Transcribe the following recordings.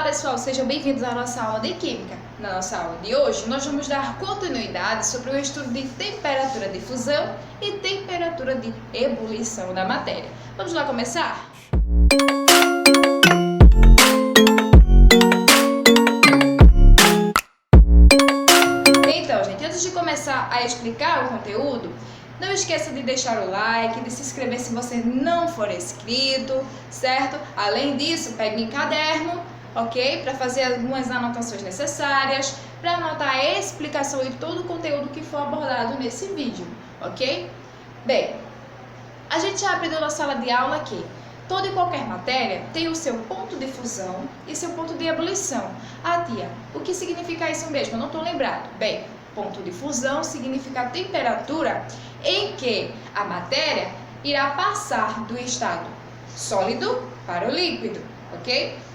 pessoal, sejam bem-vindos à nossa aula de Química. Na nossa aula de hoje, nós vamos dar continuidade sobre o estudo de temperatura de fusão e temperatura de ebulição da matéria. Vamos lá começar? Então, gente, antes de começar a explicar o conteúdo, não esqueça de deixar o like, de se inscrever se você não for inscrito, certo? Além disso, pegue um caderno, ok? Para fazer algumas anotações necessárias, para anotar a explicação de todo o conteúdo que for abordado nesse vídeo, ok? Bem, a gente já aprendeu na sala de aula que toda e qualquer matéria tem o seu ponto de fusão e seu ponto de ebulição. Ah, tia, o que significa isso mesmo? Eu não estou lembrado. Bem, ponto de fusão significa a temperatura em que a matéria irá passar do estado sólido para o líquido, ok?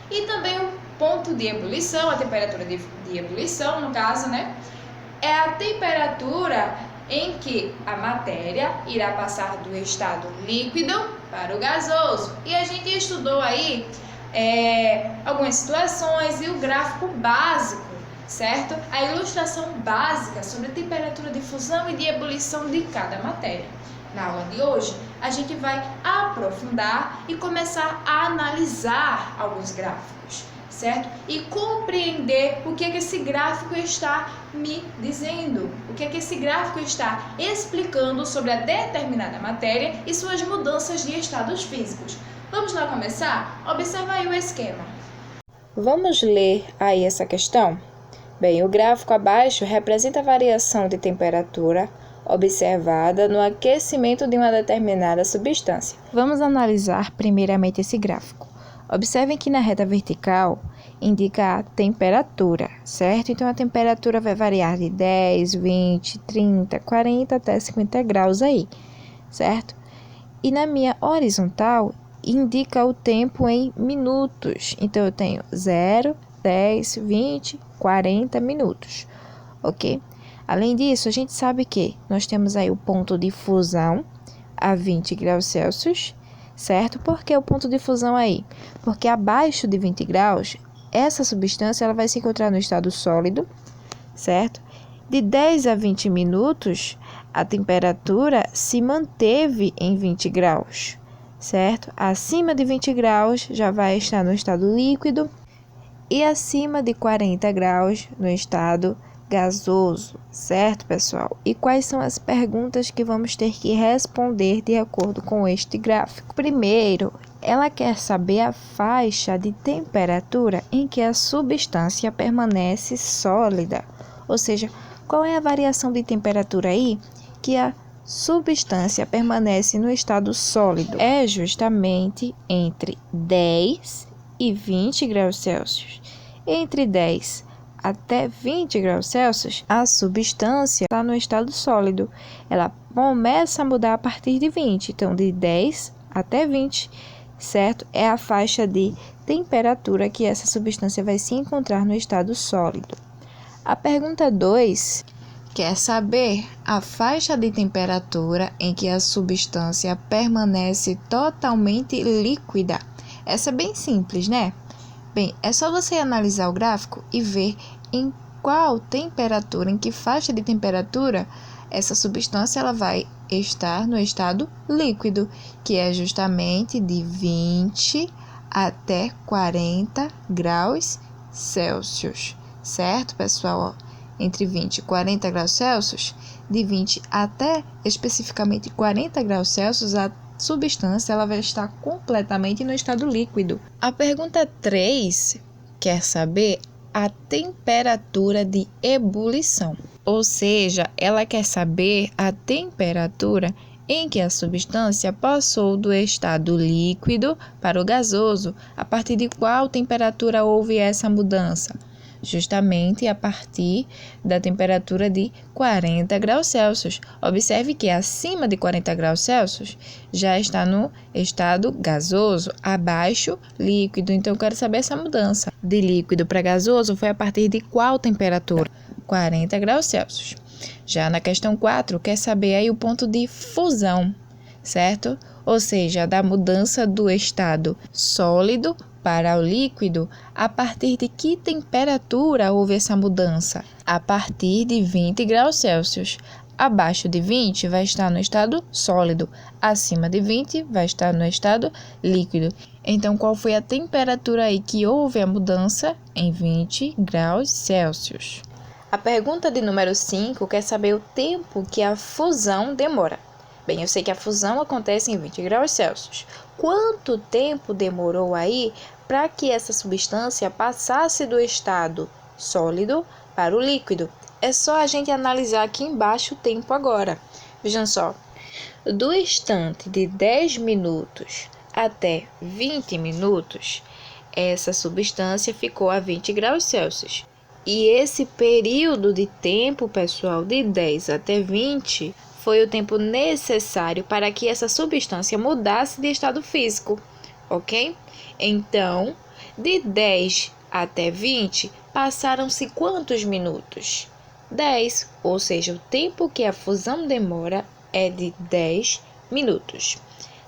E também o ponto de ebulição, a temperatura de ebulição, no caso, né? É a temperatura em que a matéria irá passar do estado líquido para o gasoso. E a gente estudou aí algumas situações e o gráfico básico, certo? A ilustração básica sobre a temperatura de fusão e de ebulição de cada matéria. Na aula de hoje, a gente vai aprofundar e começar a analisar alguns gráficos, certo? E compreender o que é que esse gráfico está me dizendo, o que é que esse gráfico está explicando sobre a determinada matéria e suas mudanças de estados físicos. Vamos lá começar? Observa aí o esquema. Vamos ler aí essa questão? Bem, o gráfico abaixo representa a variação de temperatura observada no aquecimento de uma determinada substância. Vamos analisar primeiramente esse gráfico. Observem que na reta vertical indica a temperatura, certo? Então a temperatura vai variar de 10, 20, 30, 40 até 50 graus aí, certo? E na minha horizontal indica o tempo em minutos. Então eu tenho 0, 10, 20, 40 minutos, ok? Além disso, a gente sabe que nós temos aí o ponto de fusão a 20 graus Celsius, certo? Por que o ponto de fusão aí? Porque abaixo de 20 graus, essa substância ela vai se encontrar no estado sólido, certo? De 10 a 20 minutos, a temperatura se manteve em 20 graus, certo? Acima de 20 graus já vai estar no estado líquido e acima de 40 graus no estado gasoso, certo, pessoal? E quais são as perguntas que vamos ter que responder de acordo com este gráfico? Primeiro, ela quer saber a faixa de temperatura em que a substância permanece sólida, ou seja, qual é a variação de temperatura aí que a substância permanece no estado sólido? É justamente entre 10 e 20 graus Celsius. Entre 10 até 20 graus Celsius, a substância está no estado sólido. Ela começa a mudar a partir de 20, então de 10 até 20, certo? É a faixa de temperatura que essa substância vai se encontrar no estado sólido. A pergunta 2 quer saber a faixa de temperatura em que a substância permanece totalmente líquida. Essa é bem simples, né? Bem, é só você analisar o gráfico e ver em qual temperatura, em que faixa de temperatura essa substância ela vai estar no estado líquido, que é justamente de 20 até 40 graus Celsius, certo, pessoal? Entre 20 e 40 graus Celsius, de 20 até especificamente 40 graus Celsius, a substância ela vai estar completamente no estado líquido. A pergunta 3 quer saber a temperatura de ebulição, ou seja, ela quer saber a temperatura em que a substância passou do estado líquido para o gasoso. A partir de qual temperatura houve essa mudança? Justamente a partir da temperatura de 40 graus Celsius. Observe que acima de 40 graus Celsius já está no estado gasoso, abaixo líquido. Então, eu quero saber essa mudança de líquido para gasoso foi a partir de qual temperatura? 40 graus Celsius. Já na questão 4, quer saber aí o ponto de fusão, certo? ou seja, da mudança do estado sólido para o líquido, a partir de que temperatura houve essa mudança? A partir de 20 graus Celsius. Abaixo de 20 vai estar no estado sólido, acima de 20 vai estar no estado líquido. Então, qual foi a temperatura aí que houve a mudança? Em 20 graus Celsius. A pergunta de número 5 quer saber o tempo que a fusão demora. Bem, eu sei que a fusão acontece em 20 graus Celsius. Quanto tempo demorou aí para que essa substância passasse do estado sólido para o líquido? É só a gente analisar aqui embaixo o tempo agora. Vejam só, do instante de 10 minutos até 20 minutos, essa substância ficou a 20 graus Celsius. E esse período de tempo, pessoal, de 10 até 20, foi o tempo necessário para que essa substância mudasse de estado físico, ok? Então, de 10 até 20, passaram-se quantos minutos? 10, ou seja, o tempo que a fusão demora é de 10 minutos.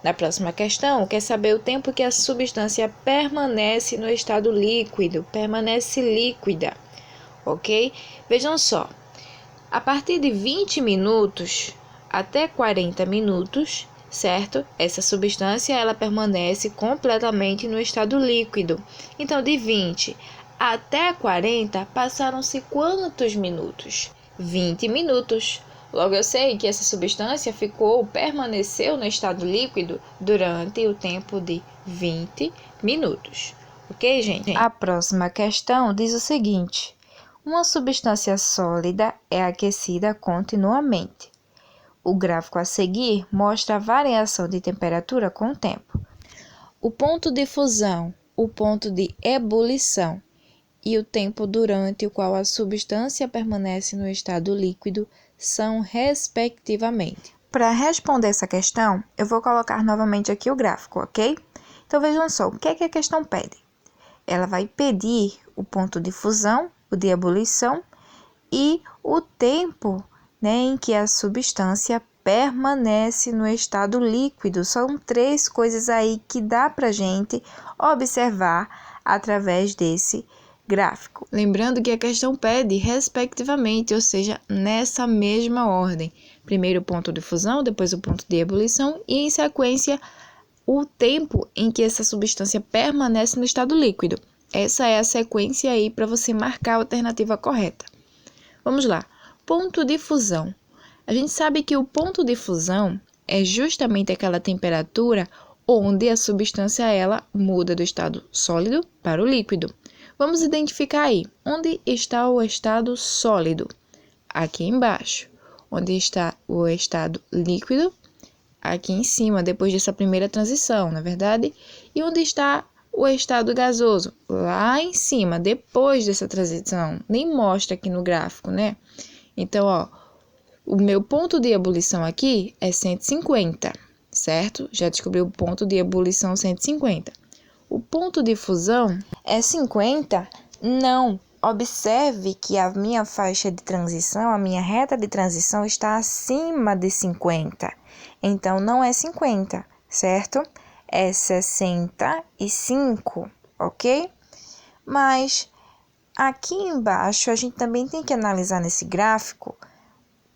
Na próxima questão, quer saber o tempo que a substância permanece no estado líquido, permanece líquida, ok? Vejam só, a partir de 20 minutos até 40 minutos, certo? Essa substância ela permanece completamente no estado líquido. Então, de 20 até 40, passaram-se quantos minutos? 20 minutos. Logo, eu sei que essa substância permaneceu no estado líquido durante o tempo de 20 minutos. Ok, gente? A próxima questão diz o seguinte: uma substância sólida é aquecida continuamente. O gráfico a seguir mostra a variação de temperatura com o tempo. O ponto de fusão, o ponto de ebulição e o tempo durante o qual a substância permanece no estado líquido são respectivamente. Para responder essa questão, eu vou colocar novamente aqui o gráfico, ok? Então vejam só, o que é que a questão pede? Ela vai pedir o ponto de fusão, o de ebulição e o tempo, em que a substância permanece no estado líquido. São 3 coisas aí que dá para a gente observar através desse gráfico. Lembrando que a questão pede respectivamente, ou seja, nessa mesma ordem. Primeiro o ponto de fusão, depois o ponto de ebulição e, em sequência, o tempo em que essa substância permanece no estado líquido. Essa é a sequência aí para você marcar a alternativa correta. Vamos lá. Ponto de fusão. A gente sabe que o ponto de fusão é justamente aquela temperatura onde a substância ela muda do estado sólido para o líquido. Vamos identificar aí, onde está o estado sólido? Aqui embaixo. Onde está o estado líquido? Aqui em cima, depois dessa primeira transição, na verdade? E onde está o estado gasoso? Lá em cima, depois dessa transição. Nem mostra aqui no gráfico, né? Então, ó, o meu ponto de ebulição aqui é 150, certo? Já descobri o ponto de ebulição 150. O ponto de fusão é 50? Não. Observe que a minha faixa de transição, a minha reta de transição está acima de 50. Então, não é 50, certo? É 65, ok? Mas aqui embaixo a gente também tem que analisar nesse gráfico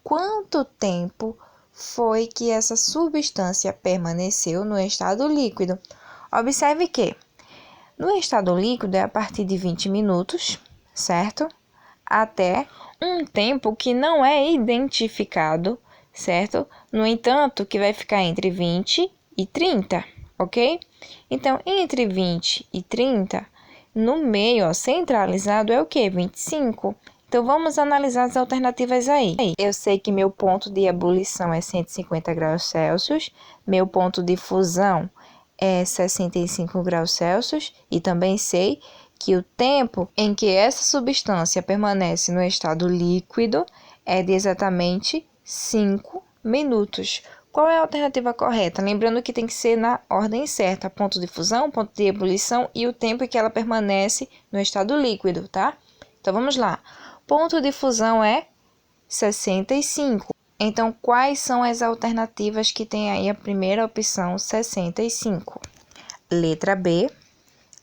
quanto tempo foi que essa substância permaneceu no estado líquido. Observe que no estado líquido é a partir de 20 minutos, certo? Até um tempo que não é identificado, certo? No entanto, que vai ficar entre 20 e 30, ok? Então, entre 20 e 30, no meio, ó, centralizado, é o quê? 25. Então, vamos analisar as alternativas aí. Eu sei que meu ponto de ebulição é 150 graus Celsius, meu ponto de fusão é 65 graus Celsius e também sei que o tempo em que essa substância permanece no estado líquido é de exatamente 5 minutos. Qual é a alternativa correta? Lembrando que tem que ser na ordem certa, ponto de fusão, ponto de ebulição e o tempo em que ela permanece no estado líquido, tá? Então, vamos lá. Ponto de fusão é 65. Então, quais são as alternativas que tem aí a primeira opção, 65? Letra B,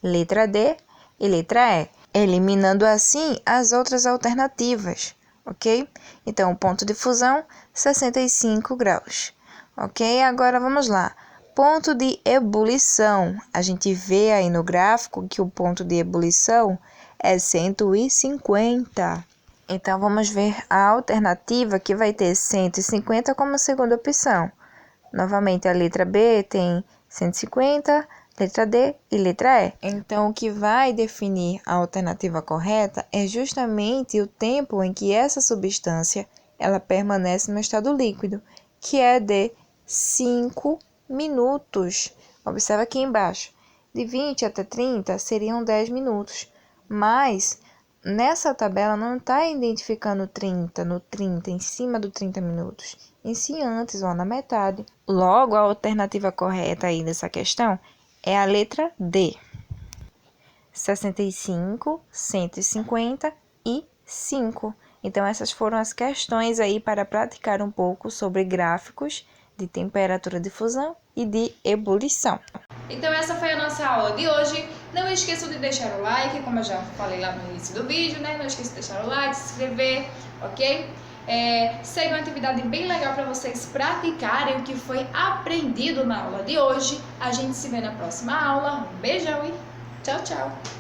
letra D e letra E, eliminando assim as outras alternativas, ok? Então, o ponto de fusão, 65 graus, ok? Agora vamos lá. Ponto de ebulição. A gente vê aí no gráfico que o ponto de ebulição é 150. Então, vamos ver a alternativa que vai ter 150 como segunda opção. Novamente, a letra B tem 150, letra D e letra E. Então, o que vai definir a alternativa correta é justamente o tempo em que essa substância ela permanece no estado líquido, que é de 5 minutos. Observa aqui embaixo. De 20 até 30 seriam 10 minutos, mas nessa tabela não está identificando 30, no 30, em cima do 30 minutos, em si antes, ó, na metade. Logo, a alternativa correta aí dessa questão é a letra D. 65, 150 e 5. Então, essas foram as questões aí para praticar um pouco sobre gráficos de temperatura de fusão e de ebulição. Então essa foi a nossa aula de hoje. Não esqueçam de deixar o like, como eu já falei lá no início do vídeo, né? Não esqueçam de deixar o like, se inscrever, ok? Segue uma atividade bem legal para vocês praticarem o que foi aprendido na aula de hoje. A gente se vê na próxima aula. Um beijão e tchau, tchau!